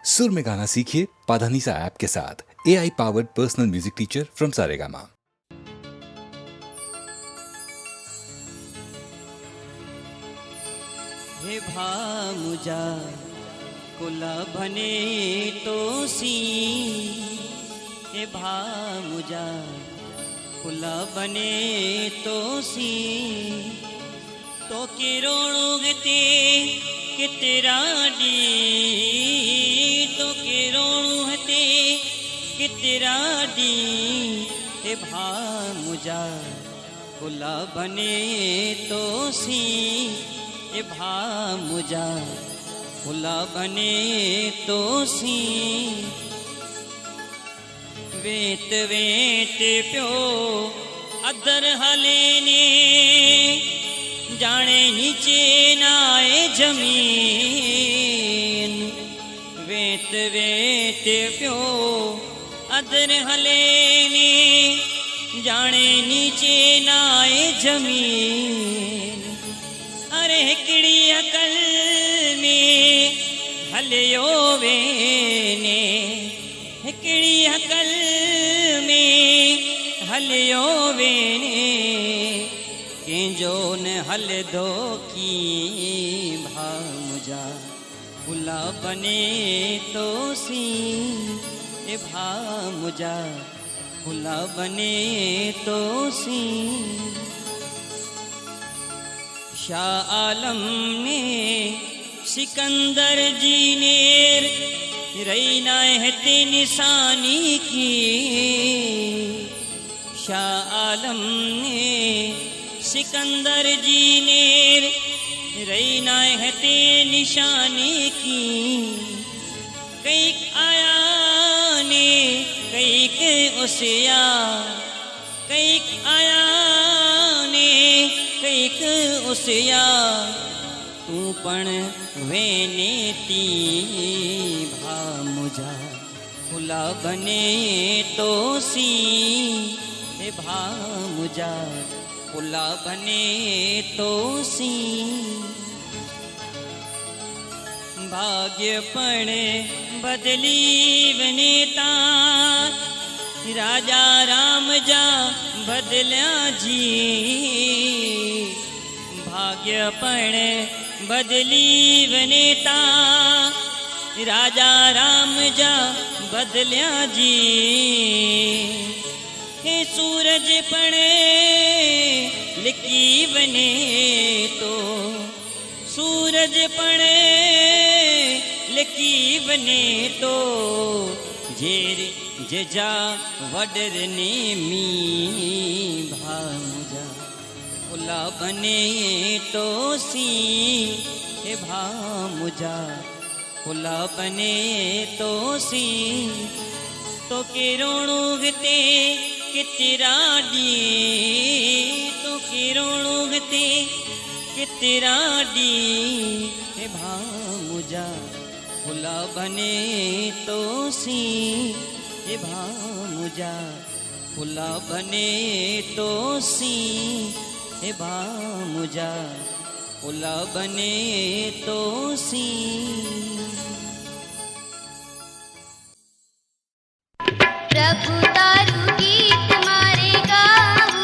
सुर में गाना सीखिए पाधानीसा ऐप के साथ। AI powered personal music teacher from Saregama. हे भामुजा कुला बने तोसी, हे भामुजा कुला बने तोसी, तो किरोणुगते कितराडी, तो किरोणुगते कितराडी, हे भामुजा कुला बने तोसी, हे भामुजा कुला बने तोसी, वेत वेत प्यो अदर हले ने, जाने नीचे नाए जमीन, वेत वेत प्यो अदर हले ने, जाने नीचे नाए जमीन। अरे हिकड़ी अकल में हलियो वेने, हिकड़ी अकल में हलियो वेने, कंहिंजो न हलंदो की भामुजा कुला बने तोसी, ए भामुजा कुला बने तोसी। शाह आलम ने सिकंदर जी ने रईना हते निशानी की, शाह आलम ने सिकंदर जी ने रईना हते निशानी की। कईक आया ने कईक उसिया, कईक आया ने कईक उसिया, तू पण वेने ती भामुजा कुला बने तोसी, हे भामुजा कुला बने तोसी। भाग्य पण बदली वनेता, राजा राम जा बदल्या जी, भाग्य पण बदली वनेता, राजा राम जा बदल्या जी। हे सूरज पण लिकी वने तो, सूरज पण लिकी वने तो, जेर जजा वडरने मी भामुजा कुला बने तोसी, हे भामुजा कुला बने तोसी। तो किरोणुगते कितराडी, तो किरोणुगते कितराडी, हे भामुजा कुला बने तोसी, हे भामुजा कुला बने तोसी, हे भामुजा कुला बने तोसी। प्रभु तारू गीत मारे गावू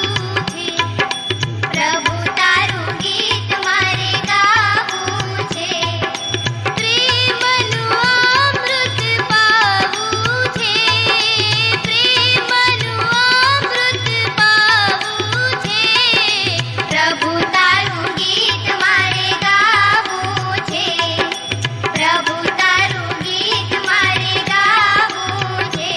छे, प्रभु तारू गीत मारे गावू छे, प्रेमनु अमृत पावू छे, प्रेमनु अमृत पावू छे, प्रभु तारू गीत मारे गावू छे, प्रभु तारू गीत मारे गावू छे।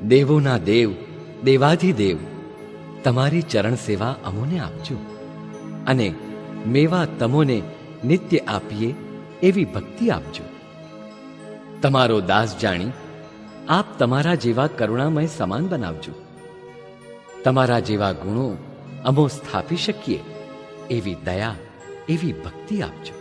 દેવોના દેવ, દેવાધિદેવ, તમારી ચરણ સેવા અમોને આપજો અને મેવા તમોને નિત્ય આપીએ એવી ભક્તિ આપજો. તમારો દાસ જાણી આપ તમારા જેવા કરુણામય સમાન બનાવજો. તમારા જેવા ગુણો અમો સ્થાપી શકીએ એવી દયા, એવી ભક્તિ આપજો.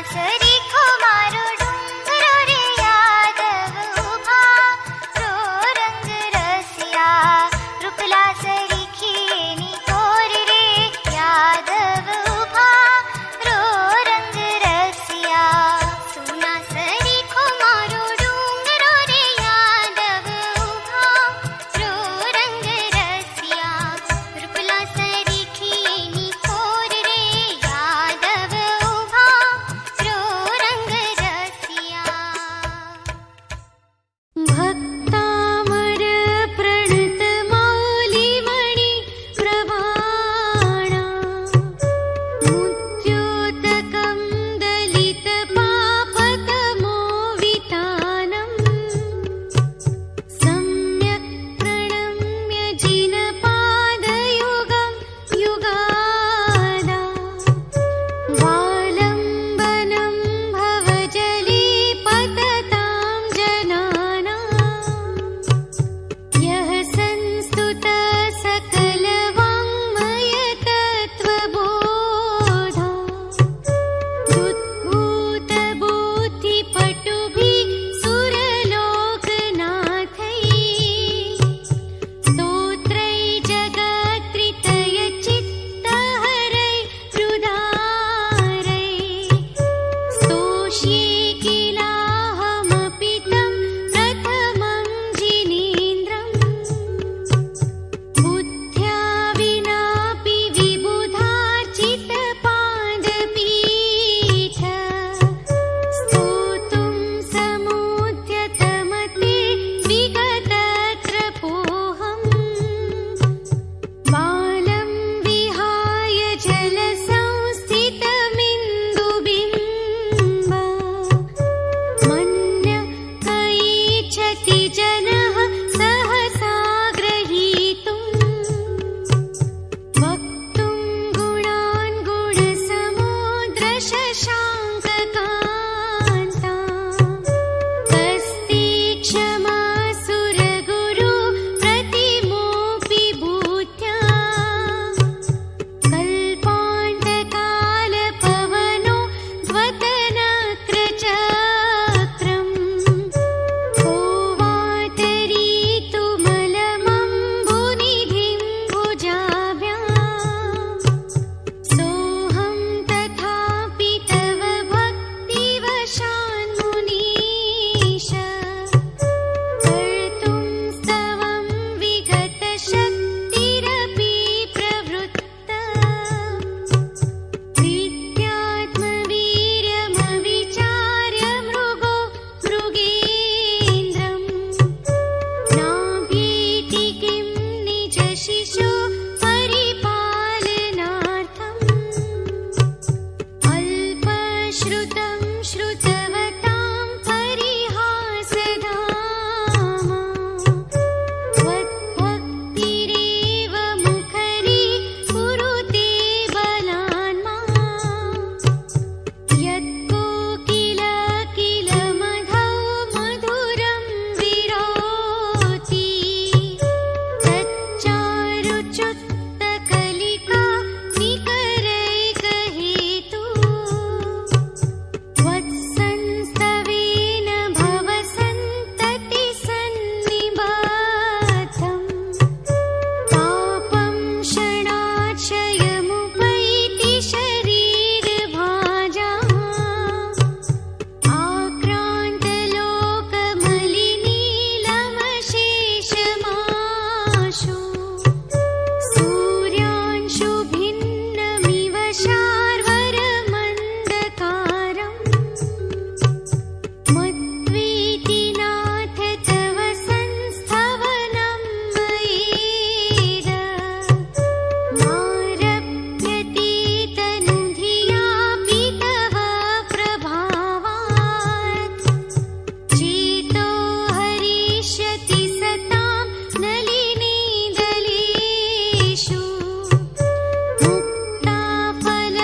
સરીખો મારો ડુંગરો રે યાદવ ઉભા રો રંગ રસિયા રૂપલા સરીખીની કોર રે યાદવ ઉભા રો રંગ રસિયા સુના સરીખો મારો ડુંગરો રે યાદવ ઉભા રો રંગ રસિયા રૂપલા સરીખીની કોર રે યાદવ ઉભા રો રંગ રસિયા ભક્તામર પ્રણત મૌલિમણિ પ્રવાણા મુદ્યોતકં દલિત પાપતમો વિતાનમ સમ્યક પ્રણમ્ય જિનપાદયુગં યુગાદા વાલંબનં ભવજલે પતતાં જનાનાં યહ સંસ્તુત સકલ વાङ्मय તત્વબોધા ઉદ્ભૂત બુદ્ધિપટુભિ સુરલોકનાથૈ સ્તોત્રૈ જગત્રિતય ચિત્તહરૈ હૃદારૈ સ્તોષ્યે કિલાહમપિ तं પ્રથમં જિનેન્દ્રम् બુદ્ધ્યા વિનાપि વિબુધાર્ચિતપાદપીઠ સ્તોતું સમુદ્યતમતે વિગતત્રપોહम् બાलं વિહાય જલસંસ્થિતમિन्दुबिम्ब મન્ય કૈચ્છતિ જનઃ સહસા ગ્રહીતુम् વક્તું ગુણાन् ગુણસમુદ્રશશાङ्કકાन्ताम् કસ્તિ ક્ષમા સુરગુરુ પ્રતિમોऽपि ભૂત્યા કલ્પાन्तકાલપવનો દ્વતનક્રચક્રम् को वातरीतुमलमम्बुनिधिं भुजाभ्याम् सोऽहं तथापि तव भक्तिवशान्मुनीश कर्तुं स्तवं विगतशक्तिरपि प्रवृत्ता प्रीत्यात्मवीर्यमविचार्य मृगो मृगेन्द्रम् नाभीति किं निजशिशो परिपालनार्थम् अल्पश्रुतं श्रुतवतां परिहासधामा त्वद्भक्तिरेव मुखरी कुरुते बलान्मा यत्कोकिल किल मधौ मधुरं विरोति तच्चारुच्युत्तकलिका निकरैकहेतु त्वत्संस्तवेन भवसन्ततिसन्निबद्धम् पापं क्षणाक्षयमुपैति शरीरभाजा आक्रान्तलोकमलिनीलमशेषमाशु सूर्यांशुभिन्नमिव शार्वरमन्धकारम् मत्वेति नाथ तव संस्थवनं मयेद मारभ्यते तनुधियापि तव प्रभावात् चेतो हरिष्यति सतां नलिनी दलेषु मुक्ताफल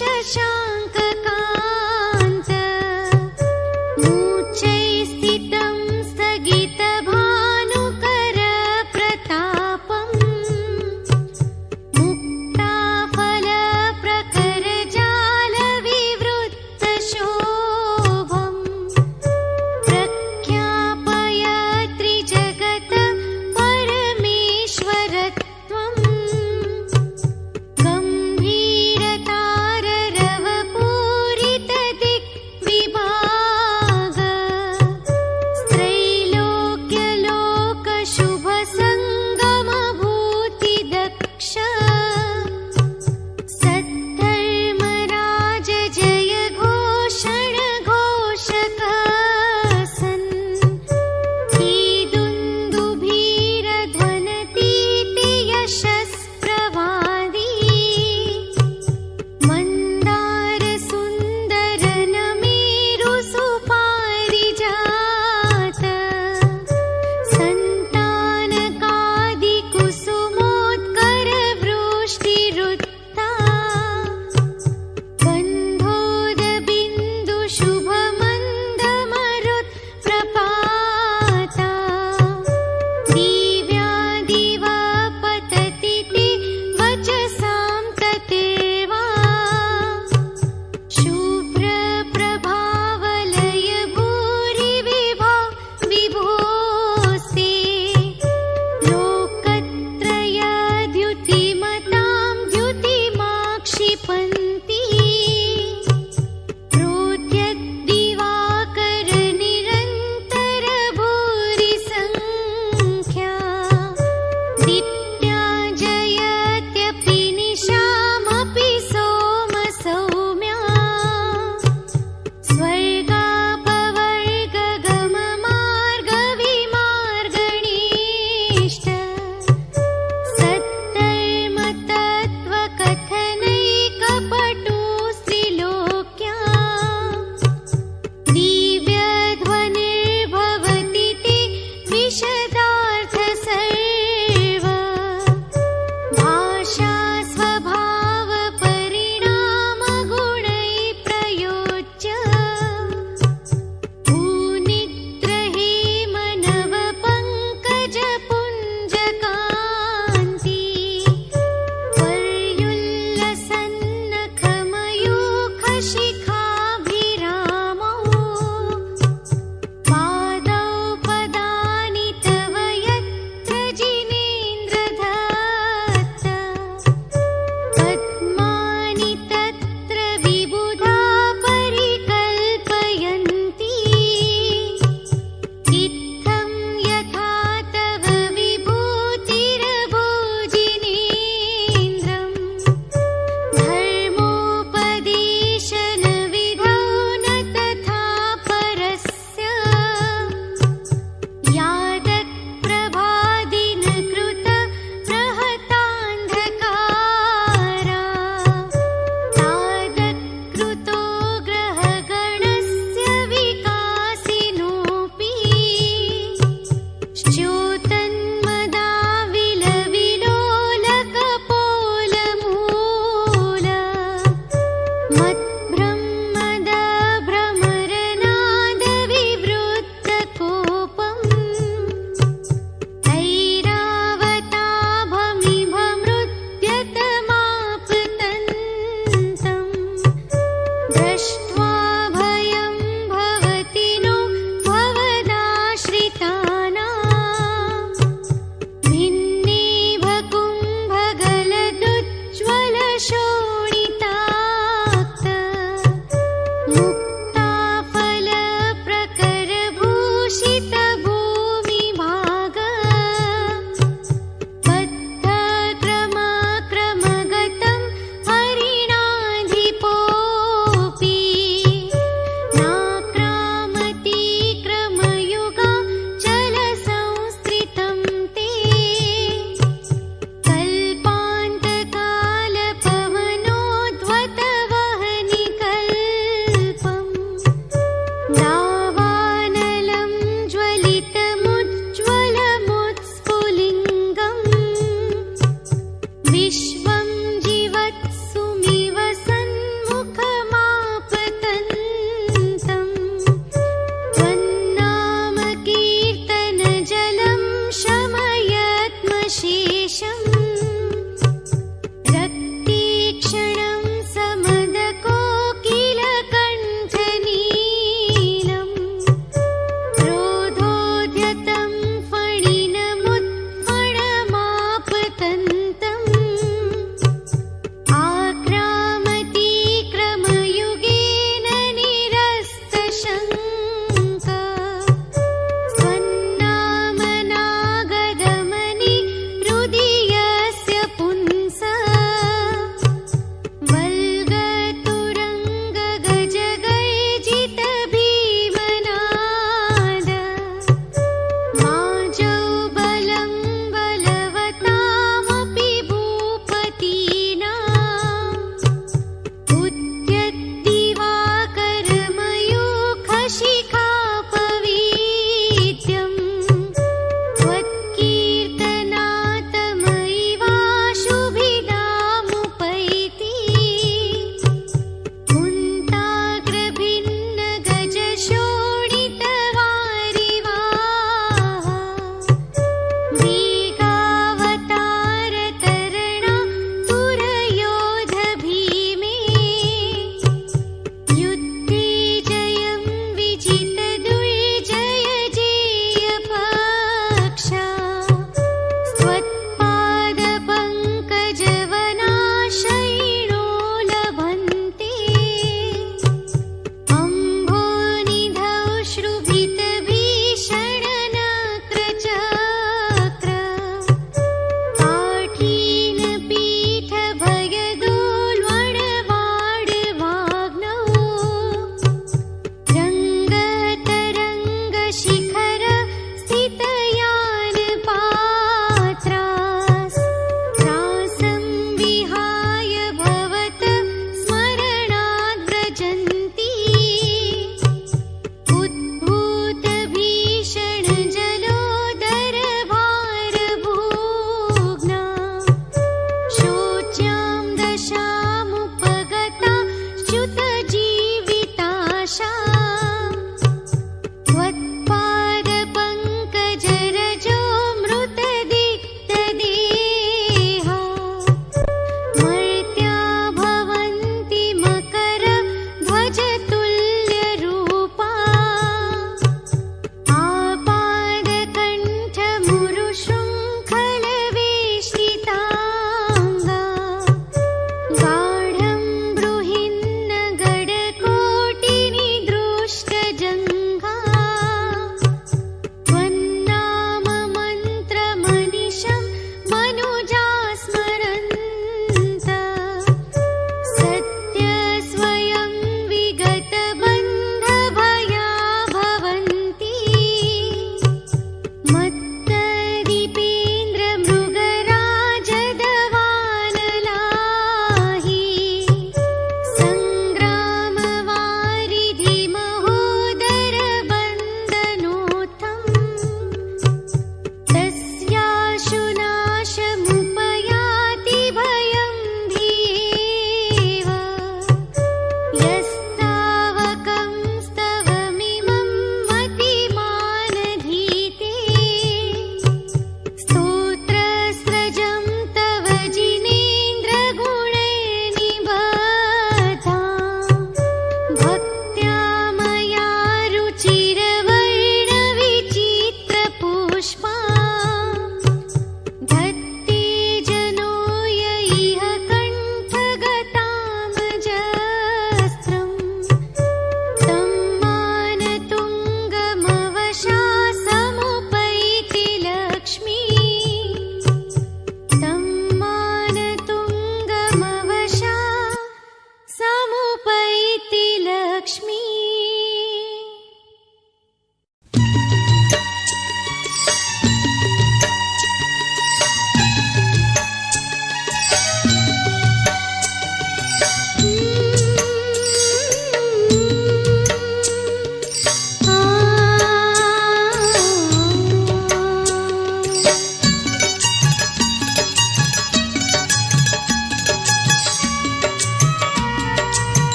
शशाङ्ककान्त मूर्च्छैस्थितं स्थगितभानुकर प्रतापम् मुक्ताफलप्रखरजालविवृत्तशोभम् प्रख्यापयत्रि जगत परमेश्वरत्वम् गम्भीरताररव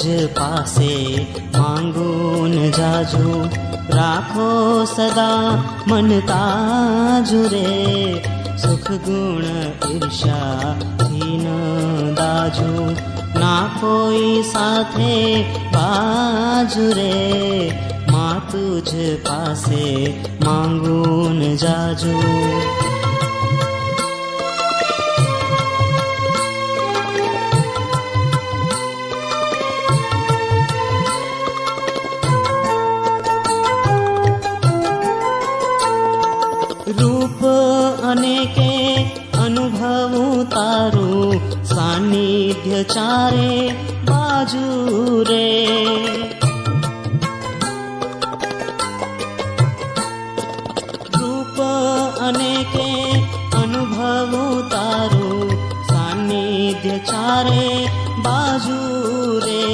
पासे मांगून जाजू राखो सदा मन ताजु रे सुख गुण ईर्ष्या थी न दाजू ना कोई साथे बाजू रे मां तुझ पासे मांगून जाजू रूप अनेके अनुभवू तारू सानिध्य चारे बाजू रे रूप अनेके अनुभवू तारू सानिध्य चारे बाजू रे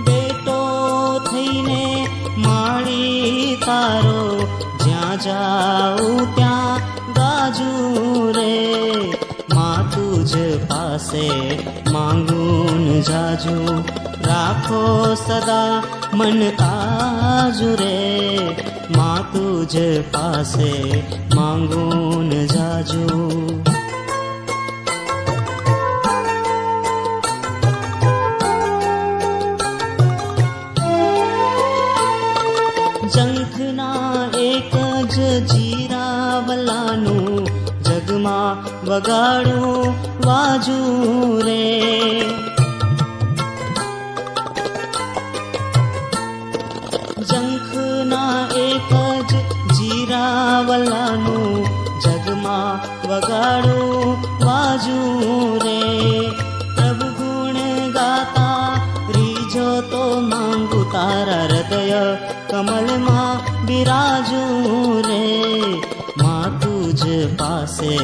बेटो थईने माड़ी तारो જ્યાં જાઉં ત્યાં ગાજુ રે માં તુજ પાસે માંગુન જાજુ રાખો સદા મન તાજુ રે માં તુજ પાસે માંગુન જાજુ જંખના એક જ જીરાવલાનું જગમાં વગાડું વાજુ રે જંખના એક જ જીરાવલાનું જગમાં વગાડું વાજુ રે પ્રભુ ગુણ ગાતા રીજો તો માંગુ તારા હૃદય કમલમાં બિરાજુ રે માં તુજ પાસે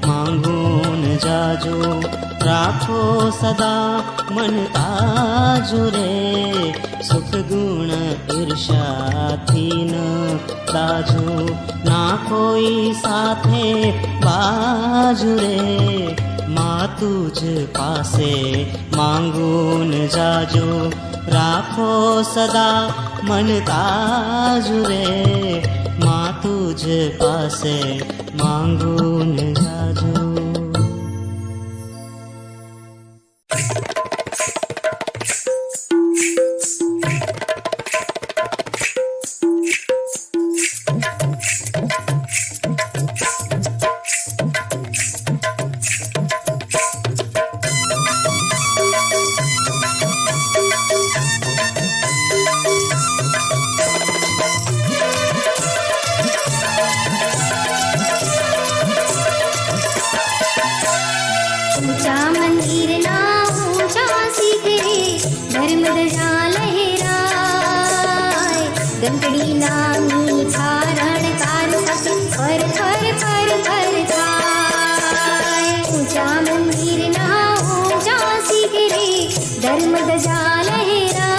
માંગુન જાજુ રાખો સદા મન તાજુ રે સુખ ગુણ ઈર્ષ્યાથી ન દાજુ ના કોઈ સાથે બાજુ રે માં તુજ પાસે માંગુન જાજુ રાખો સદા મન તાજુ રે માં તુજ પાસે માંગુન જાજુ ગંગડી નામી ધારણ કાર સકે ફર ફર ફર ફર થાય ઊંચા મંદિર ના ઊંચા શિખરે ધર્મ ધજા લહેરાય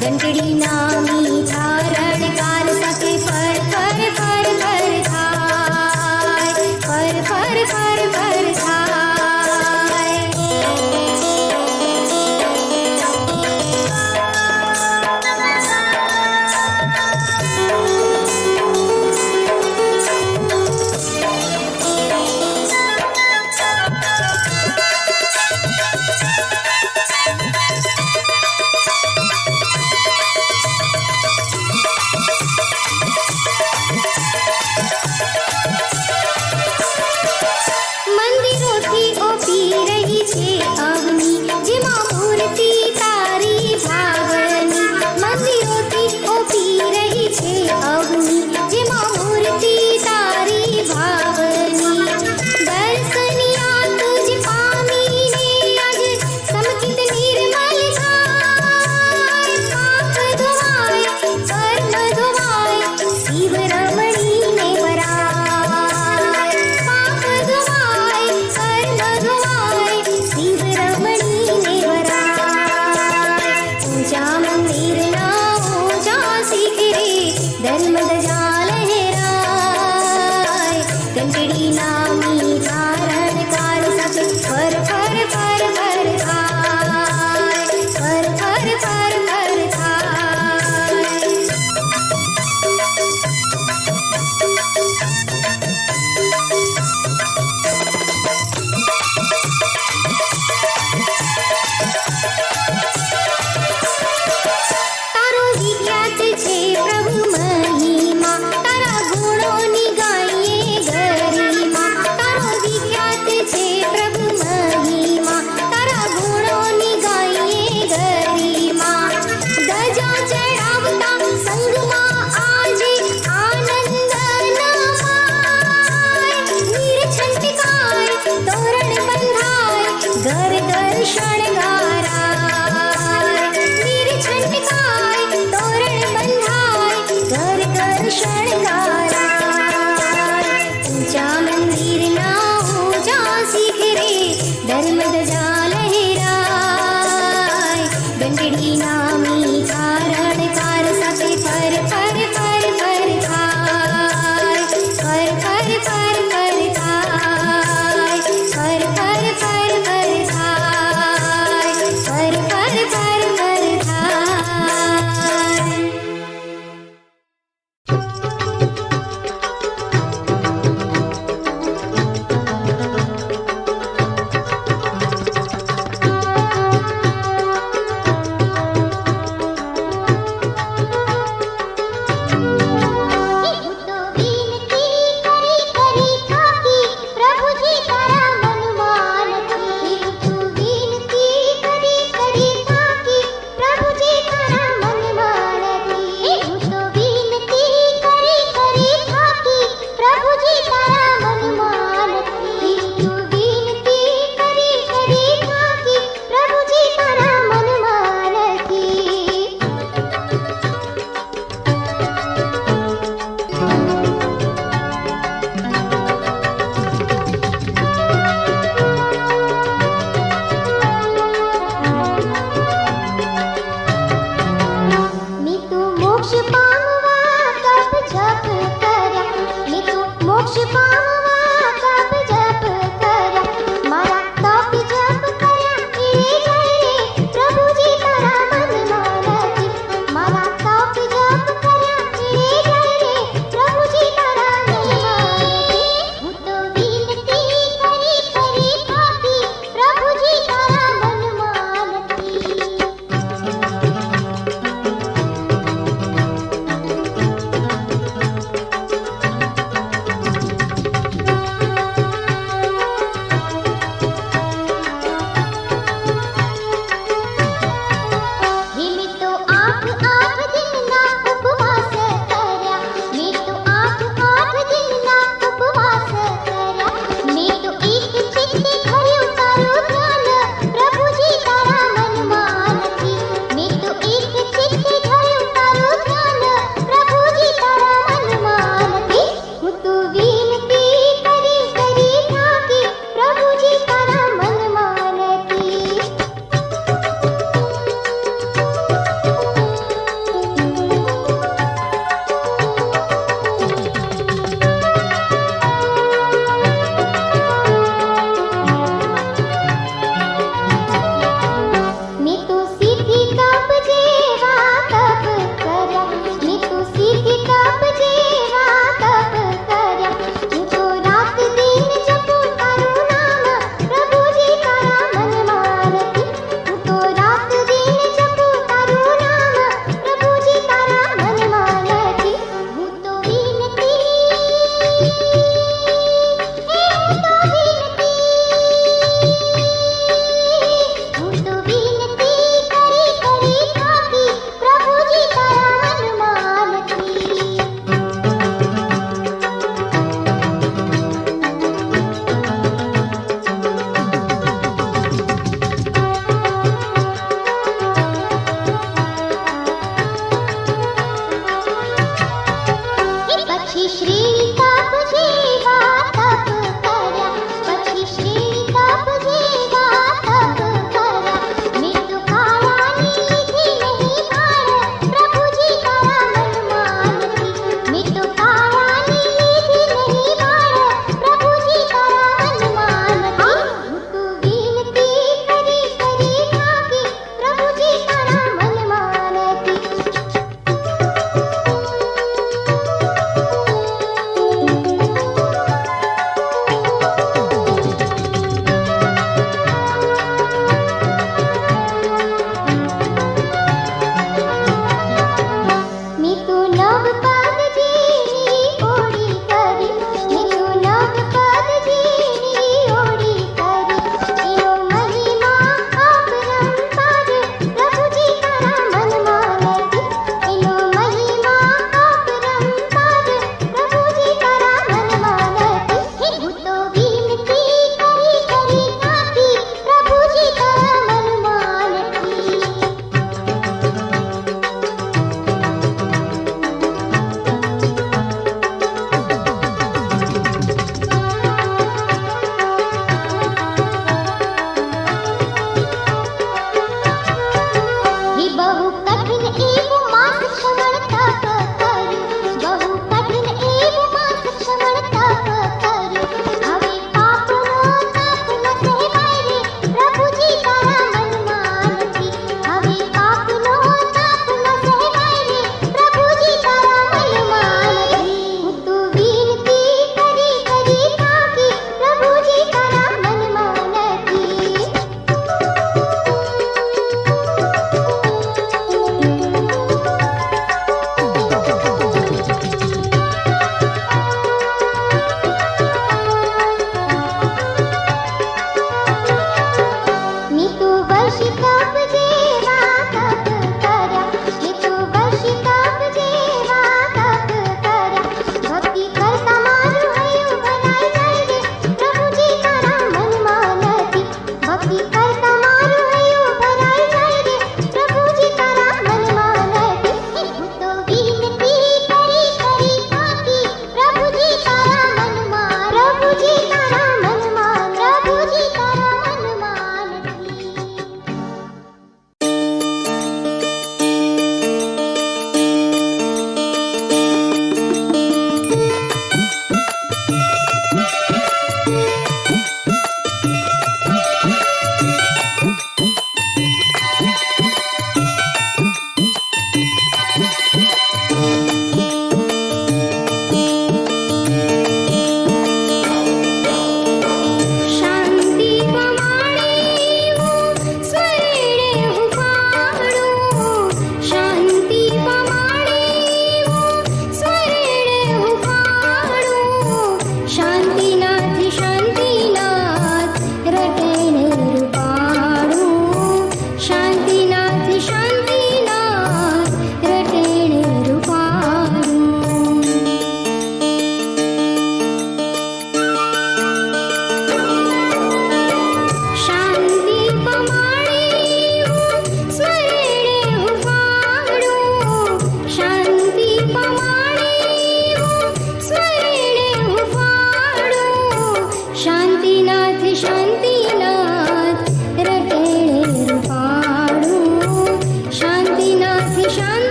ગંગડી નામી ધારણ કાર સકે ફર ફર ફર ફર થાય ફર ફર ફર ફર થાય મંદિરોથી ઓપી રહી છે અગ્નિ જેમાં મૂર્તિ તારી ભાવની મંદિરોથી ઓપી રહી છે અગ્નિ જેમાં મૂર્તિ તારી ભાવની દર્શનિયા તુજ પામીને આજે સમચિત નિર્મલ થાય પાપ ધોવાય કર્મ ધોવાય શિવ રમણીને વરાય પાપ ધોવાય કર્મ ધોવાય શિવ રમણીને વરાય ઊંચા મંદિરના ઊંચા શિખરે ધર્મ ધજા લહેરાય ઘંટડી નામી ધારણ કાર સકે ફર ફર ફર ફર થાય शणगाराय वीर छंटकाय तोरण बंधाय घर घर शणगाराय ऊंचा मंदिर ना ऊंचा शिखरे धर्म ध्वजा लहराय घंटडी नामी कारणकार સાથે ફર ફર ફર ફર થાય ફર ફર ફર ફર થાય ફર ફર ફર ફર થાય ફર ફર ફર ફર થાય હું તો વિનતી કરી કરી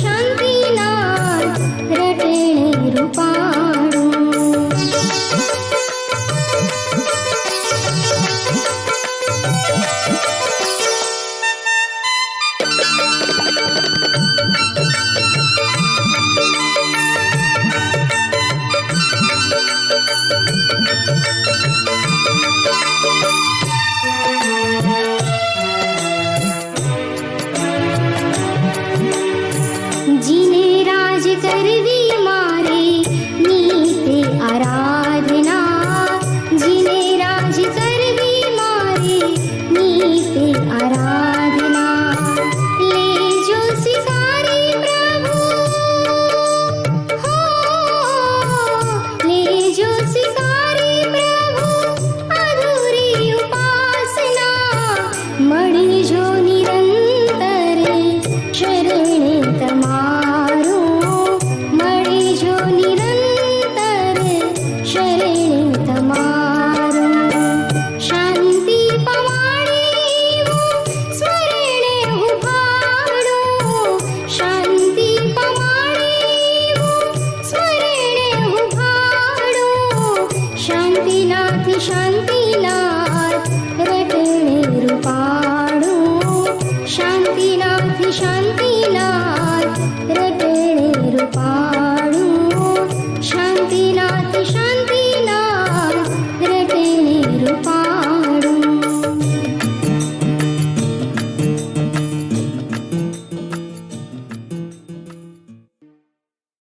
શાંતિ